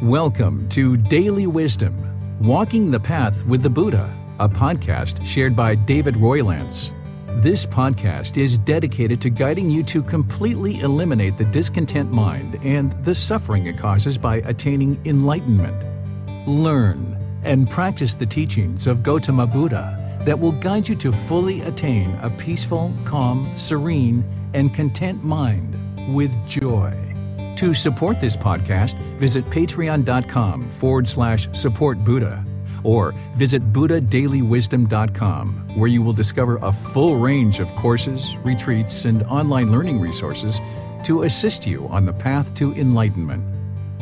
Welcome to Daily Wisdom, Walking the Path with the Buddha, a podcast shared by David Roylance. This podcast is dedicated to guiding you to completely eliminate the discontent mind and the suffering it causes by attaining enlightenment. Learn and practice the teachings of Gotama Buddha that will guide you to fully attain a peaceful, calm, serene, and content mind with joy. To support this podcast, visit patreon.com/supportbuddha or visit buddhadailywisdom.com, where you will discover a full range of courses, retreats, and online learning resources to assist you on the path to enlightenment.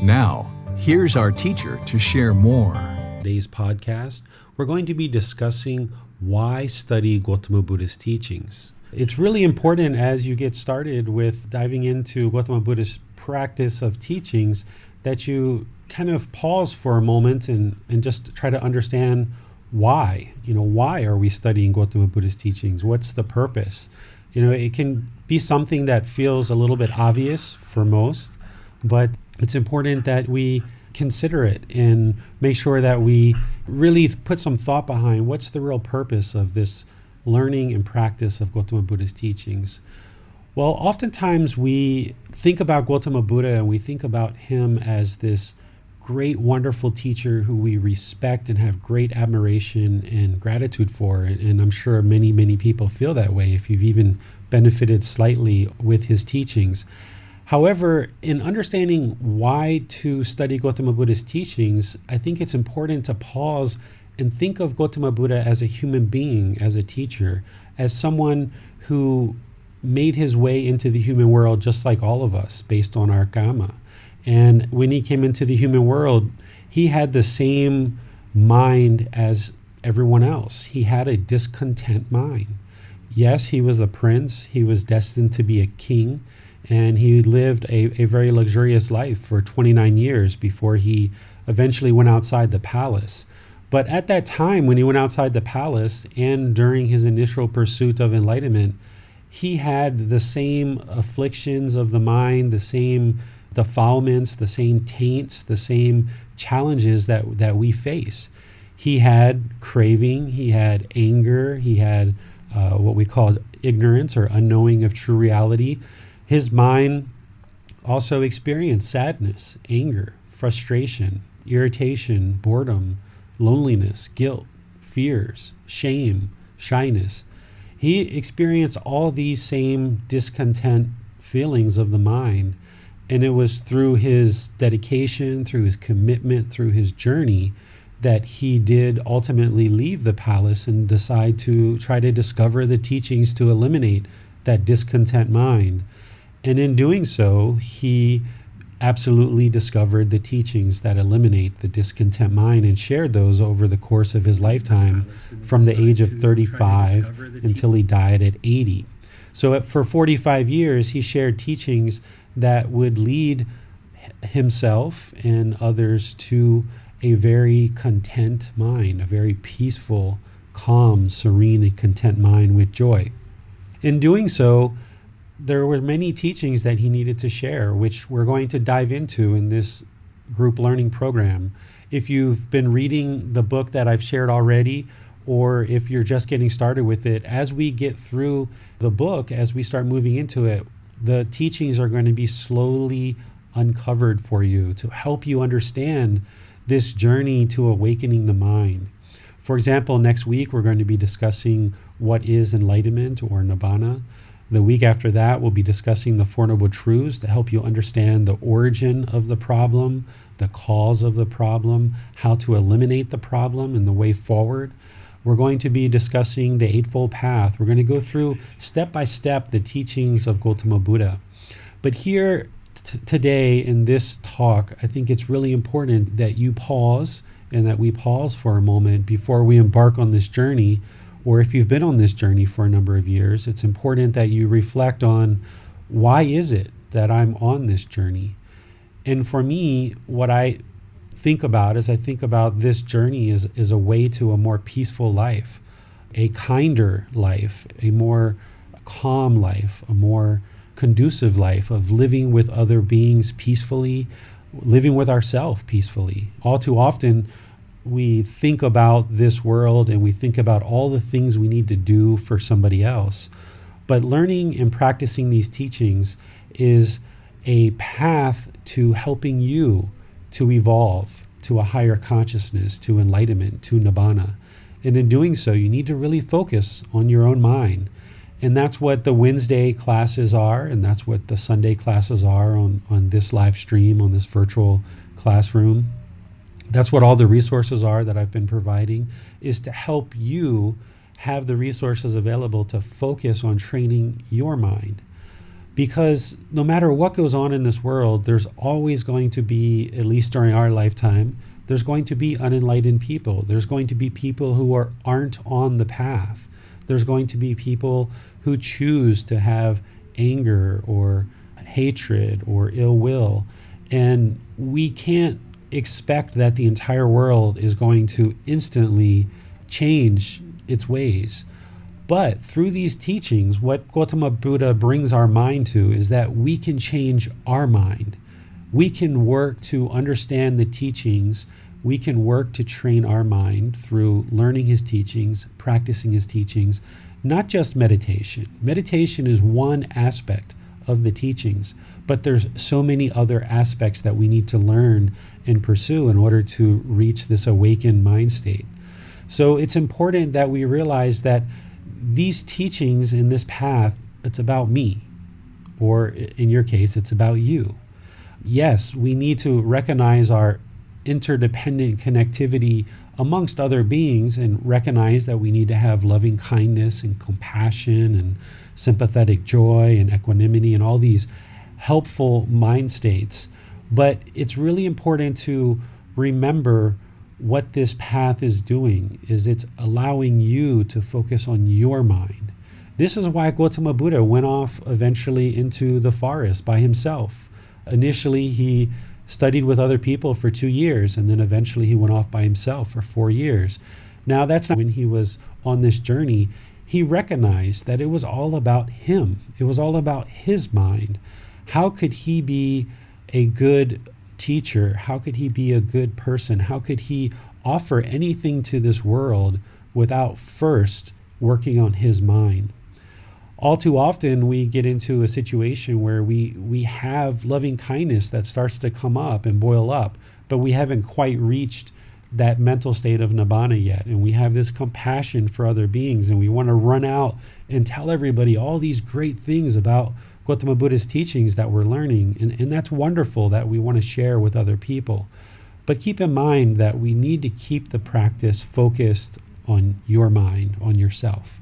Now, here's our teacher to share more. Today's podcast, we're going to be discussing why study Gotama Buddha's teachings. It's really important as you get started with diving into Gotama Buddha's practice of teachings that you kind of pause for a moment and just try to understand why. Why are we studying Gotama Buddha's teachings? What's the purpose? It can be something that feels a little bit obvious for most, but it's important that we consider it and make sure that we really put some thought behind what's the real purpose of this learning and practice of Gotama Buddha's teachings. Well, oftentimes we think about Gotama Buddha and we think about him as this great, wonderful teacher who we respect and have great admiration and gratitude for. And I'm sure many, many people feel that way if you've even benefited slightly with his teachings. However, in understanding why to study Gotama Buddha's teachings, I think it's important to pause and think of Gotama Buddha as a human being, as a teacher, as someone who made his way into the human world just like all of us based on our karma. And when he came into the human world, he had the same mind as everyone else. He had a discontent mind. Yes, he was a prince. He was destined to be a king. And he lived a very luxurious life for 29 years before he eventually went outside the palace. But at that time, when he went outside the palace and during his initial pursuit of enlightenment, he had the same afflictions of the mind, the same defilements, the same taints, the same challenges that we face. He had craving, he had anger, he had what we call ignorance or unknowing of true reality. His mind also experienced sadness, anger, frustration, irritation, boredom, loneliness, guilt, fears, shame, shyness. He experienced all these same discontent feelings of the mind, and it was through his dedication, through his commitment, through his journey that he did ultimately leave the palace and decide to try to discover the teachings to eliminate that discontent mind. And in doing so, he absolutely discovered the teachings that eliminate the discontent mind and shared those over the course of his lifetime from the age of 35 until he died at 80. So for 45 years, he shared teachings that would lead himself and others to a very content mind, a very peaceful, calm, serene, and content mind with joy. In doing so, there were many teachings that he needed to share, which we're going to dive into in this group learning program. If you've been reading the book that I've shared already, or if you're just getting started with it, as we get through the book, as we start moving into it, the teachings are going to be slowly uncovered for you to help you understand this journey to awakening the mind. For example, next week, we're going to be discussing what is enlightenment or Nibbana. The week after that, we'll be discussing the Four Noble Truths to help you understand the origin of the problem, the cause of the problem, how to eliminate the problem, and the way forward. We're going to be discussing the Eightfold Path. We're going to go through step by step the teachings of Gotama Buddha. But here today in this talk, I think it's really important that you pause and that we pause for a moment before we embark on this journey. Or if you've been on this journey for a number of years, it's important that you reflect on why is it that I'm on this journey? And for me, what I think about as I think about this journey is a way to a more peaceful life, a kinder life, a more calm life, a more conducive life of living with other beings peacefully, living with ourselves peacefully. All too often, we think about this world and we think about all the things we need to do for somebody else. But learning and practicing these teachings is a path to helping you to evolve to a higher consciousness, to enlightenment, to Nibbana. And in doing so, you need to really focus on your own mind. And that's what the Wednesday classes are, and that's what the Sunday classes are on this live stream, on this virtual classroom. That's what all the resources are that I've been providing, is to help you have the resources available to focus on training your mind. Because no matter what goes on in this world, there's always going to be, at least during our lifetime, there's going to be unenlightened people. There's going to be people who aren't on the path. There's going to be people who choose to have anger or hatred or ill will. And we can't expect that the entire world is going to instantly change its ways. But through these teachings, what Gotama Buddha brings our mind to is that we can change our mind. We can work to understand the teachings. We can work to train our mind through learning his teachings, practicing his teachings, not just meditation. Meditation is one aspect of the teachings, but there's so many other aspects that we need to learn and pursue in order to reach this awakened mind state. So it's important that we realize that these teachings in this path, it's about me, or in your case, it's about you. Yes, we need to recognize our interdependent connectivity amongst other beings and recognize that we need to have loving kindness and compassion and sympathetic joy and equanimity and all these helpful mind states. But it's really important to remember what this path is doing, is it's allowing you to focus on your mind. This is why Gotama Buddha went off eventually into the forest by himself. Initially, he studied with other people for 2 years, and then eventually he went off by himself for 4 years. Now, that's not when he was on this journey. He recognized that it was all about him. It was all about his mind. How could he be a good teacher? How could he be a good person? How could he offer anything to this world without first working on his mind? All too often we get into a situation where we have loving kindness that starts to come up and boil up, but we haven't quite reached that mental state of Nibbana yet. And we have this compassion for other beings, and we want to run out and tell everybody all these great things about Gotama Buddha's teachings that we're learning. And that's wonderful that we want to share with other people. But keep in mind that we need to keep the practice focused on your mind, on yourself.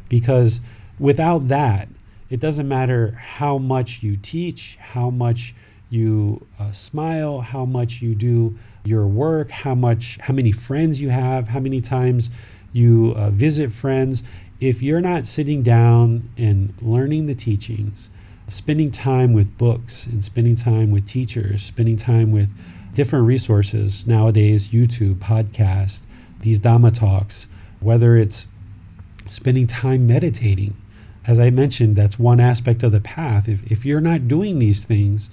Because without that, it doesn't matter how much you teach, how much you smile, how much you do your work, how many friends you have, how many times you visit friends. If you're not sitting down and learning the teachings, spending time with books and spending time with teachers, spending time with different resources nowadays, YouTube, podcasts, these Dhamma talks, whether it's spending time meditating. As I mentioned, that's one aspect of the path. If you're not doing these things,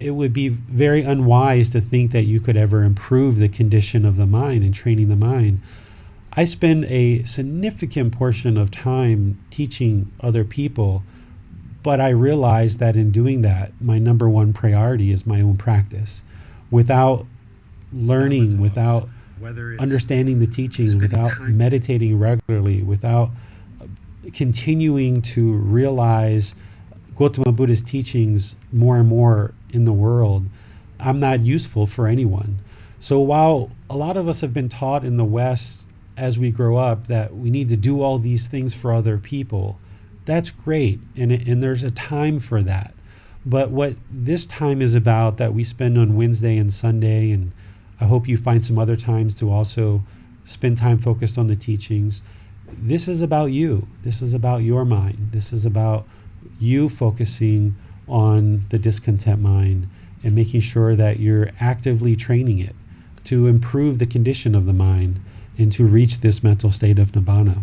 it would be very unwise to think that you could ever improve the condition of the mind and training the mind. I spend a significant portion of time teaching other people, but I realize that in doing that, my number one priority is my own practice. Without learning, without understanding the teachings, without meditating regularly, without continuing to realize Gotama Buddha's teachings more and more in the world, I'm not useful for anyone. So while a lot of us have been taught in the West as we grow up that we need to do all these things for other people, that's great, and there's a time for that. But what this time is about that we spend on Wednesday and Sunday, and I hope you find some other times to also spend time focused on the teachings, this is about you. This is about your mind. This is about you focusing on the discontent mind and making sure that you're actively training it to improve the condition of the mind and to reach this mental state of Nibbana.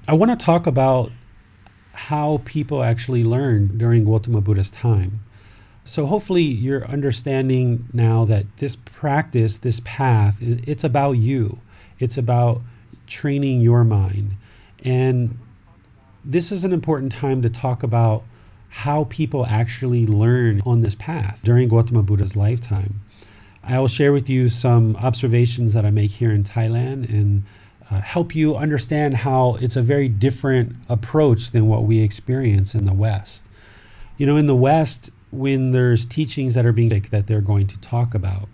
I want to talk about how people actually learned during Gotama Buddha's time. So hopefully you're understanding now that this practice, this path, it's about you. It's about training your mind. And this is an important time to talk about how people actually learn on this path during Gotama Buddha's lifetime. I will share with you some observations that I make here in Thailand and help you understand how it's a very different approach than what we experience in the West. In the West, when there's teachings that are being that they're going to talk about.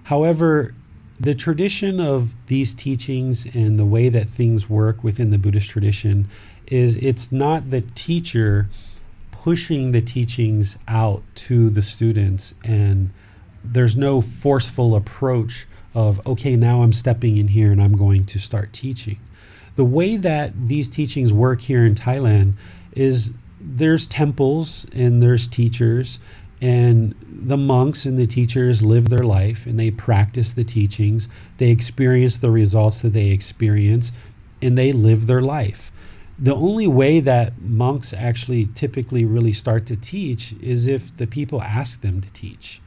However, the tradition of these teachings and the way that things work within the Buddhist tradition is it's not the teacher pushing the teachings out to the students, and there's no forceful approach of, okay, now I'm stepping in here and I'm going to start teaching. The way that these teachings work here in Thailand is there's temples and there's teachers, and the monks and the teachers live their life and they practice the teachings. They experience the results that they experience and they live their life. The only way that monks actually typically really start to teach is if the people ask them to teach.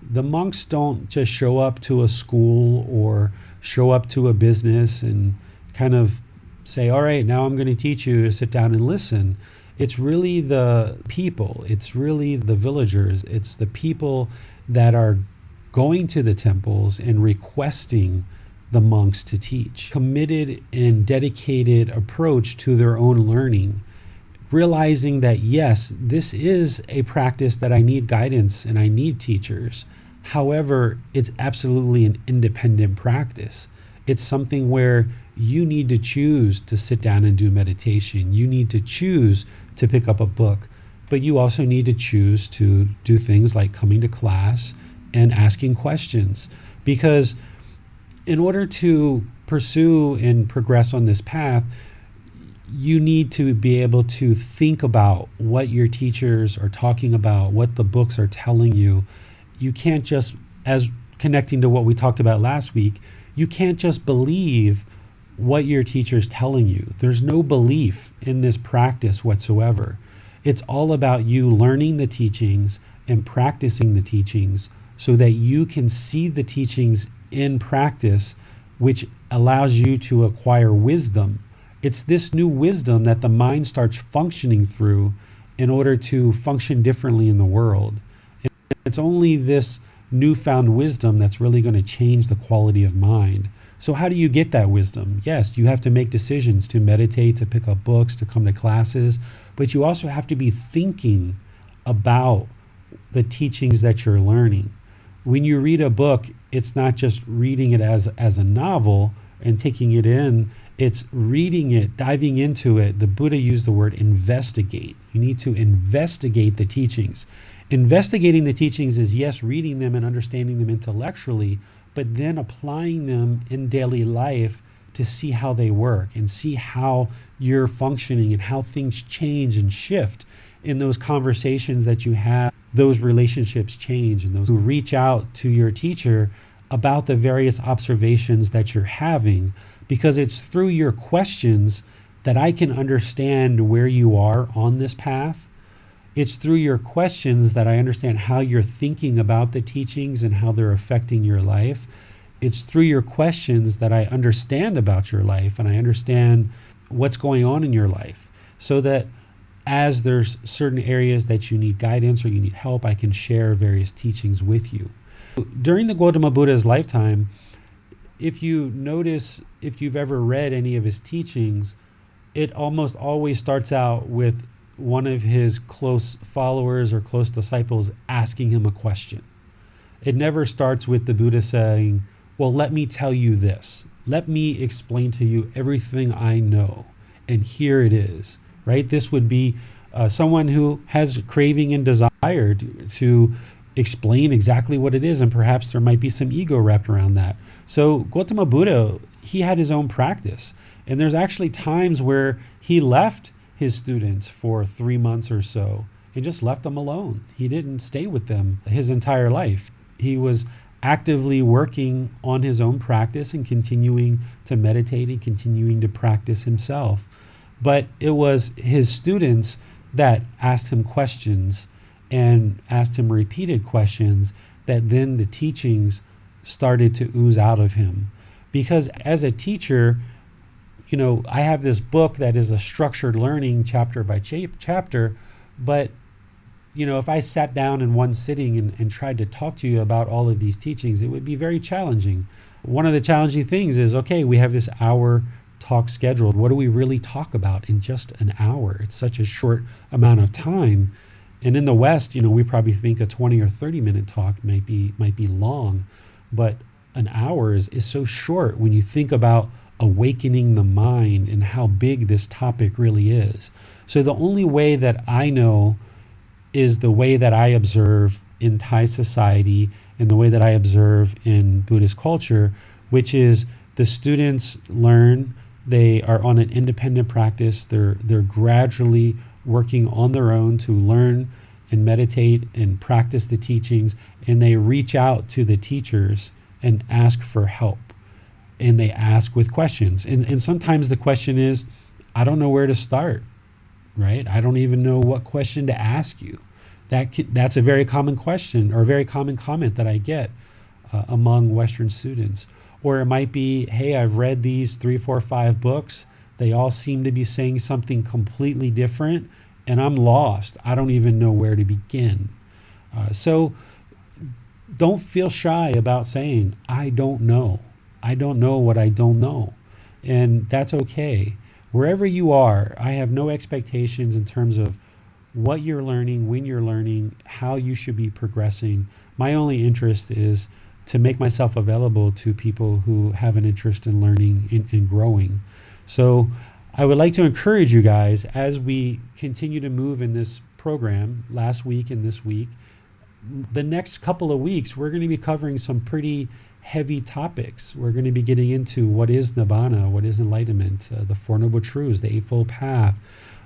The monks don't just show up to a school or show up to a business and kind of say, all right, now I'm going to teach you to sit down and listen. It's really the people, it's really the villagers, it's the people that are going to the temples and requesting the monks to teach. Committed and dedicated approach to their own learning, realizing that yes, this is a practice that I need guidance and I need teachers. However, it's absolutely an independent practice. It's something where you need to choose to sit down and do meditation. You need to choose to pick up a book, but you also need to choose to do things like coming to class and asking questions. Because in order to pursue and progress on this path, you need to be able to think about what your teachers are talking about, what the books are telling you. You can't just, as connecting to what we talked about last week, you can't just believe what your teacher's telling you. There's no belief in this practice whatsoever. It's all about you learning the teachings and practicing the teachings so that you can see the teachings in practice, which allows you to acquire wisdom. It's this new wisdom that the mind starts functioning through in order to function differently in the world. It's only this newfound wisdom that's really going to change the quality of mind. So how do you get that wisdom? Yes, you have to make decisions to meditate, to pick up books, to come to classes, but you also have to be thinking about the teachings that you're learning. When you read a book, it's not just reading it as a novel and taking it in, it's reading it, diving into it. The Buddha used the word investigate. You need to investigate the teachings. Investigating the teachings is, yes, reading them and understanding them intellectually, but then applying them in daily life to see how they work and see how you're functioning and how things change and shift in those conversations that you have. Those relationships change, and those who reach out to your teacher about the various observations that you're having, because it's through your questions that I can understand where you are on this path. It's through your questions that I understand how you're thinking about the teachings and how they're affecting your life. It's through your questions that I understand about your life and I understand what's going on in your life, so that as there's certain areas that you need guidance or you need help, I can share various teachings with you. During the Gotama Buddha's lifetime, if you notice, if you've ever read any of his teachings, it almost always starts out with one of his close followers or close disciples asking him a question. It never starts with the Buddha saying, well, let me tell you this. Let me explain to you everything I know. And here it is, right? This would be someone who has craving and desire to explain exactly what it is. And perhaps there might be some ego wrapped around that. So Gotama Buddha, he had his own practice. And there's actually times where he left his students for 3 months or so and just left them alone. He didn't stay with them his entire life. He was actively working on his own practice and continuing to meditate and continuing to practice himself. But it was his students that asked him questions and asked him repeated questions, that then the teachings started to ooze out of him. Because as a teacher, I have this book that is a structured learning chapter by chapter, but if I sat down in one sitting and tried to talk to you about all of these teachings, it would be very challenging. One of the challenging things is, okay, we have this hour talk scheduled. What do we really talk about in just an hour? It's such a short amount of time. And in the West, we probably think a 20 or 30 minute talk might be long, but an hour is so short when you think about awakening the mind and how big this topic really is. So the only way that I know is the way that I observe in Thai society and the way that I observe in Buddhist culture, which is the students learn, they are on an independent practice, they're gradually working on their own to learn and meditate and practice the teachings, and they reach out to the teachers and ask for help. And they ask with questions. And sometimes the question is, I don't know where to start, right? I don't even know what question to ask you. That's a very common question or a very common comment that I get among Western students. Or it might be, hey, I've read these 3, 4, 5 books. They all seem to be saying something completely different, and I'm lost. I don't even know where to begin. So don't feel shy about saying, I don't know. I don't know what I don't know. And that's okay. Wherever you are, I have no expectations in terms of what you're learning, when you're learning, how you should be progressing. My only interest is to make myself available to people who have an interest in learning and growing. So I would like to encourage you guys as we continue to move in this program, last week and this week, the next couple of weeks, we're going to be covering some pretty heavy topics. We're going to be getting into what is Nibbana, what is enlightenment, the Four Noble Truths, the Eightfold Path.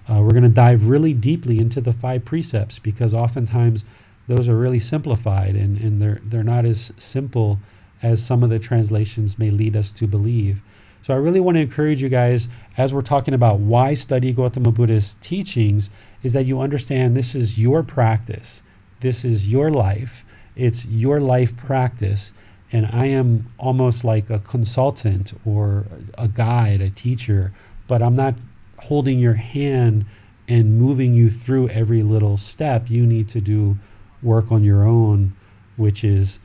We're going to dive really deeply into the 5 precepts, because oftentimes those are really simplified and they're not as simple as some of the translations may lead us to believe. So I really want to encourage you guys, as we're talking about why study Gotama Buddha's teachings, is that you understand this is your practice. This is your life. It's your life practice. And I am almost like a consultant or a guide, a teacher, but I'm not holding your hand and moving you through every little step. You need to do work on your own, which is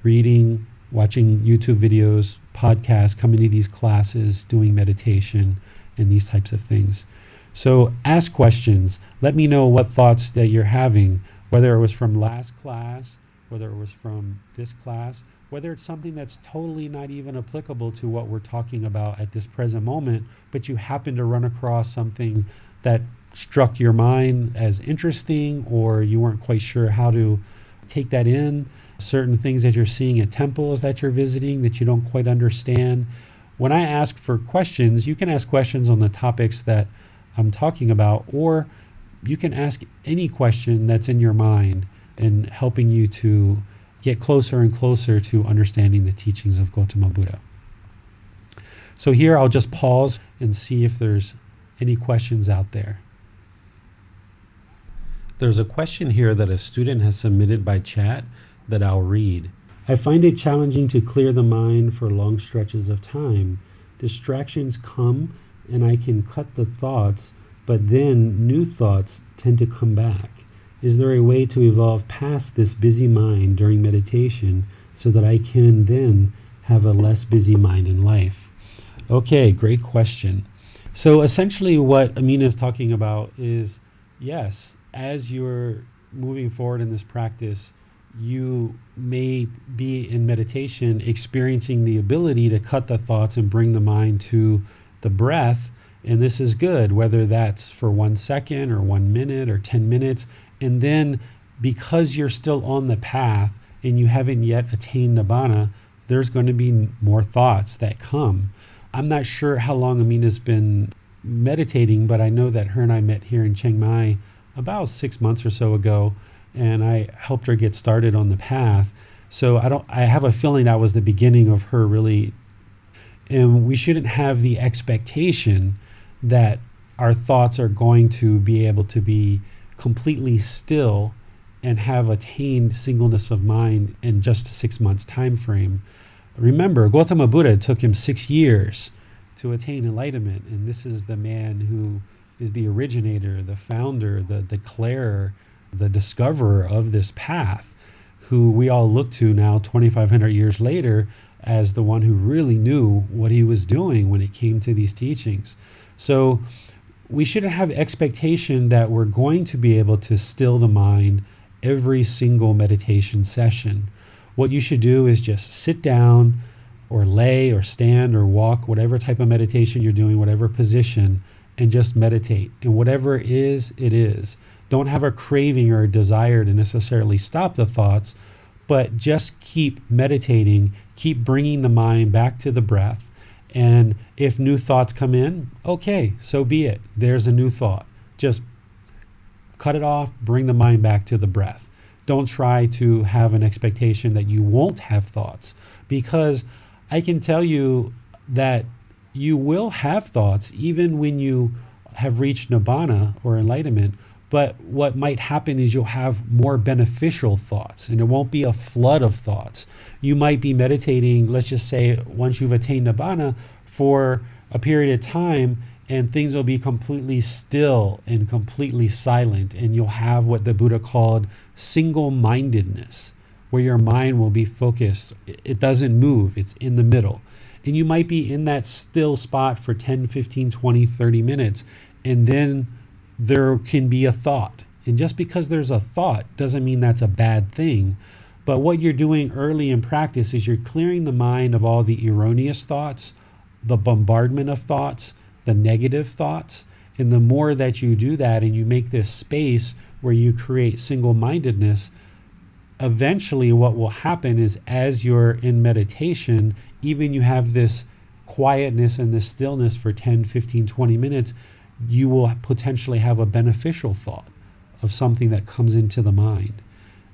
reading, watching YouTube videos, podcasts, coming to these classes, doing meditation, and these types of things. So ask questions. Let me know what thoughts that you're having, whether it was from last class, whether it was from this class, whether it's something that's totally not even applicable to what we're talking about at this present moment, but you happen to run across something that struck your mind as interesting, or you weren't quite sure how to take that in, certain things that you're seeing at temples that you're visiting that you don't quite understand. When I ask for questions, you can ask questions on the topics that I'm talking about, or you can ask any question that's in your mind and helping you to get closer and closer to understanding the teachings of Gotama Buddha. So here I'll just pause and see if there's any questions out there. There's a question here that a student has submitted by chat that I'll read. I find it challenging to clear the mind for long stretches of time. Distractions come and I can cut the thoughts, but then new thoughts tend to come back. Is there a way to evolve past this busy mind during meditation so that I can then have a less busy mind in life? Okay, great question. So essentially what Amina is talking about is, yes, as you're moving forward in this practice, you may be in meditation experiencing the ability to cut the thoughts and bring the mind to the breath. And this is good, whether that's for 1 second or 1 minute or 10 minutes. And then because you're still on the path and you haven't yet attained Nibbana, there's going to be more thoughts that come. I'm not sure how long Amina's been meditating, but I know that her and I met here in Chiang Mai about 6 months or so ago, and I helped her get started on the path. So I have a feeling that was the beginning of her really, and we shouldn't have the expectation that our thoughts are going to be able to be completely still and have attained singleness of mind in just a 6 months time frame. Remember, Gotama Buddha, it took him 6 years to attain enlightenment, and this is the man who is the originator, the founder, the declarer, the discoverer of this path, who we all look to now 2,500 years later as the one who really knew what he was doing when it came to these teachings. So we shouldn't have expectation that we're going to be able to still the mind every single meditation session. What you should do is just sit down or lay or stand or walk, whatever type of meditation you're doing, whatever position, and just meditate. And whatever it is, it is. Don't have a craving or a desire to necessarily stop the thoughts, but just keep meditating, keep bringing the mind back to the breath. And if new thoughts come in, okay, so be it. There's a new thought. Just cut it off, bring the mind back to the breath. Don't try to have an expectation that you won't have thoughts, because I can tell you that you will have thoughts even when you have reached Nibbana or enlightenment. But what might happen is you'll have more beneficial thoughts, and it won't be a flood of thoughts. You might be meditating, let's just say, once you've attained Nibbana, for a period of time, and things will be completely still and completely silent, and you'll have what the Buddha called single-mindedness, where your mind will be focused. It doesn't move, it's in the middle. And you might be in that still spot for 10, 15, 20, 30 minutes, and then there can be a thought. And just because there's a thought doesn't mean that's a bad thing. But what you're doing early in practice is you're clearing the mind of all the erroneous thoughts, the bombardment of thoughts, the negative thoughts. And the more that you do that and you make this space where you create single-mindedness, eventually what will happen is, as you're in meditation, even you have this quietness and this stillness for 10, 15, 20 minutes, you will potentially have a beneficial thought of something that comes into the mind.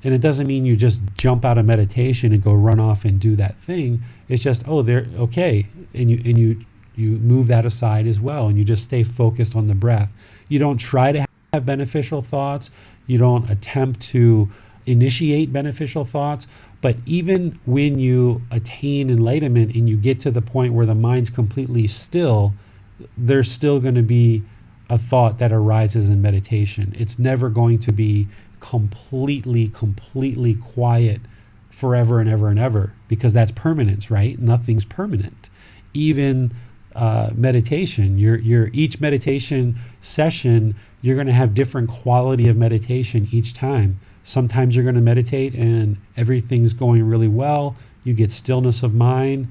And it doesn't mean you just jump out of meditation and go run off and do that thing. It's just, oh, they're okay. And you move that aside as well, and you just stay focused on the breath. You don't try to have beneficial thoughts. You don't attempt to initiate beneficial thoughts. But even when you attain enlightenment and you get to the point where the mind's completely still, there's still going to be a thought that arises in meditation. It's never going to be completely quiet forever and ever and ever, because that's permanence, right? Nothing's permanent. Even meditation, each meditation session, you're going to have different quality of meditation each time. Sometimes you're going to meditate and everything's going really well. You get stillness of mind.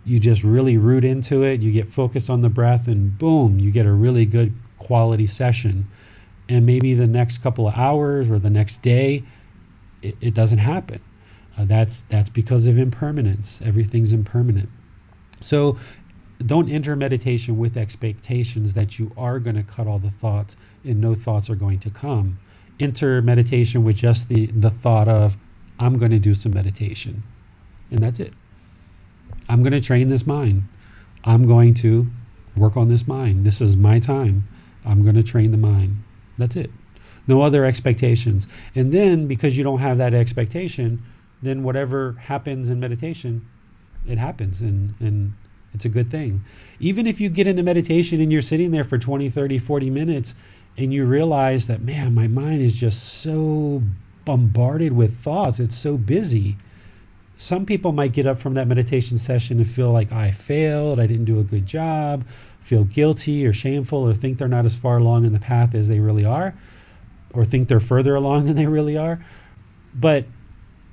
You just really root into it. You get focused on the breath, and boom, you get a really good quality session. And maybe the next couple of hours or the next day, it doesn't happen. That's because of impermanence. Everything's impermanent. So don't enter meditation with expectations that you are going to cut all the thoughts and no thoughts are going to come. Enter meditation with just the thought of, I'm going to do some meditation. And that's it. I'm going to train this mind. I'm going to work on this mind. This is my time. I'm going to train the mind. That's it. No other expectations. And then, because you don't have that expectation, then whatever happens in meditation, it happens, and it's a good thing. Even if you get into meditation and you're sitting there for 20, 30, 40 minutes and you realize that, man, my mind is just so bombarded with thoughts, it's so busy. Some people might get up from that meditation session and feel like, I failed, I didn't do a good job, feel guilty or shameful, or think they're not as far along in the path as they really are, or think they're further along than they really are. But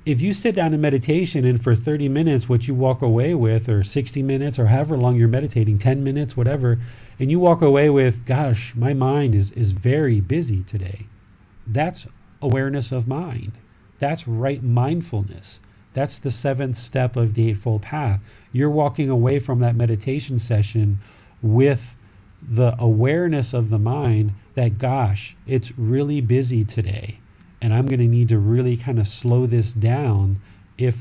if you sit down in meditation and for 30 minutes, what you walk away with, or 60 minutes, or however long you're meditating, 10 minutes, whatever, and you walk away with, gosh, my mind is very busy today. That's awareness of mind. That's right mindfulness. That's the 7th step of the Eightfold Path. You're walking away from that meditation session with the awareness of the mind that, gosh, it's really busy today, and I'm going to need to really kind of slow this down if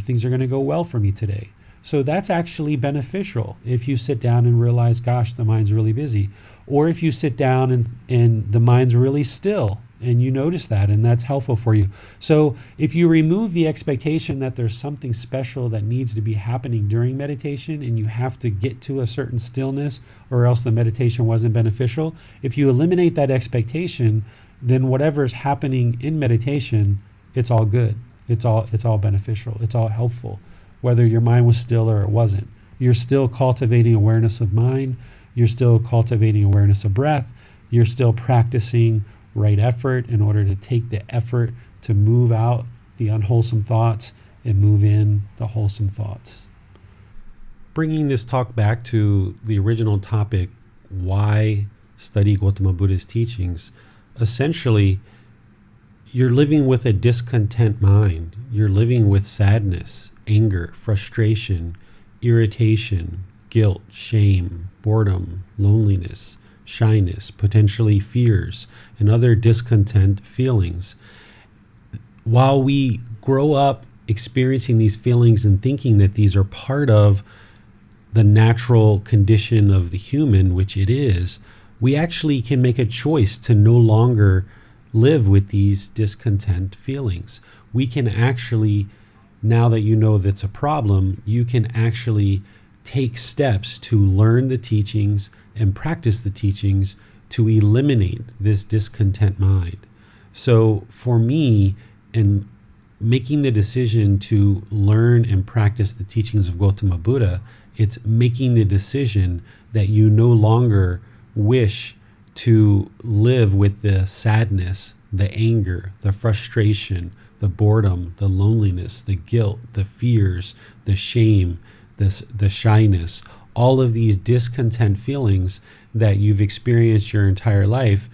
things are going to go well for me today. So that's actually beneficial if you sit down and realize, gosh, the mind's really busy. or if you sit down and the mind's really still and you notice that, and that's helpful for you. So if you remove the expectation that there's something special that needs to be happening during meditation and you have to get to a certain stillness or else the meditation wasn't beneficial, if you eliminate that expectation, then whatever's happening in meditation, it's all good. It's all beneficial. It's all helpful, whether your mind was still or it wasn't. You're still cultivating awareness of mind. You're still cultivating awareness of breath. You're still practicing right effort in order to take the effort to move out the unwholesome thoughts and move in the wholesome thoughts. Bringing this talk back to the original topic, why study Gotama Buddha's teachings, essentially, you're living with a discontent mind. You're living with sadness, anger, frustration, irritation, guilt, shame, boredom, loneliness, shyness, potentially fears, and other discontent feelings. While we grow up experiencing these feelings and thinking that these are part of the natural condition of the human, which it is, we actually can make a choice to no longer live with these discontent feelings. We can actually, now that you know that's a problem, you can actually take steps to learn the teachings and practice the teachings to eliminate this discontent mind. So for me, in making the decision to learn and practice the teachings of Gotama Buddha, it's making the decision that you no longer wish to live with the sadness, the anger, the frustration, the boredom, the loneliness, the guilt, the fears, the shame, the shyness, all of these discontent feelings that you've experienced your entire life.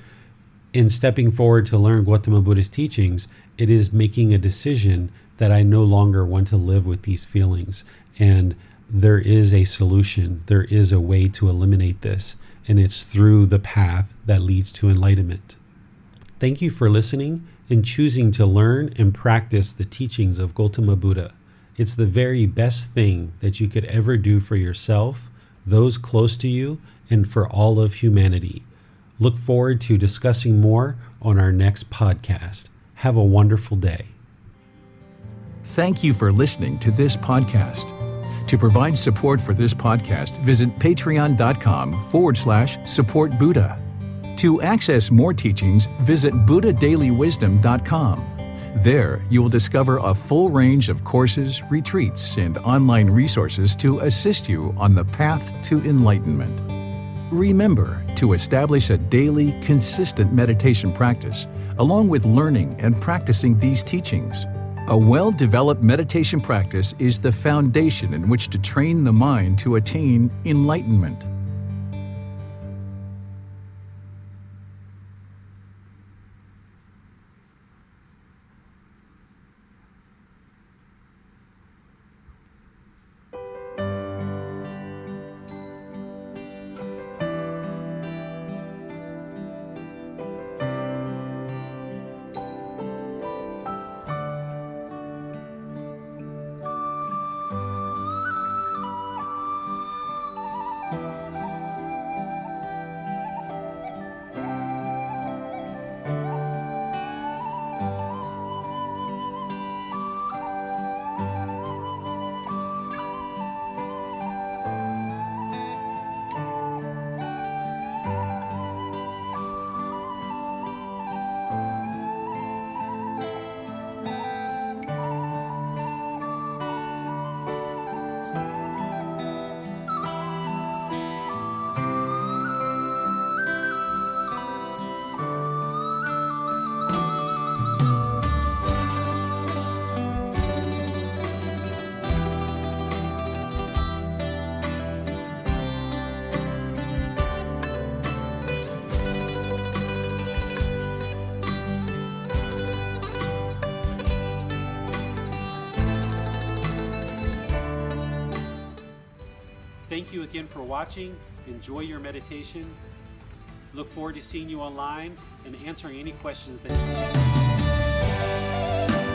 In stepping forward to learn Gotama Buddha's teachings, it is making a decision that I no longer want to live with these feelings. And there is a solution. There is a way to eliminate this. And it's through the path that leads to enlightenment. Thank you for listening and choosing to learn and practice the teachings of Gotama Buddha. It's the very best thing that you could ever do for yourself, those close to you, and for all of humanity. Look forward to discussing more on our next podcast. Have a wonderful day. Thank you for listening to this podcast. To provide support for this podcast, visit patreon.com/support Buddha. To access more teachings, visit buddhadailywisdom.com. There, you will discover a full range of courses, retreats, and online resources to assist you on the path to enlightenment. Remember to establish a daily, consistent meditation practice, along with learning and practicing these teachings. A well-developed meditation practice is the foundation in which to train the mind to attain enlightenment. Thank you again for watching. Enjoy your meditation. Look forward to seeing you online and answering any questions that you have.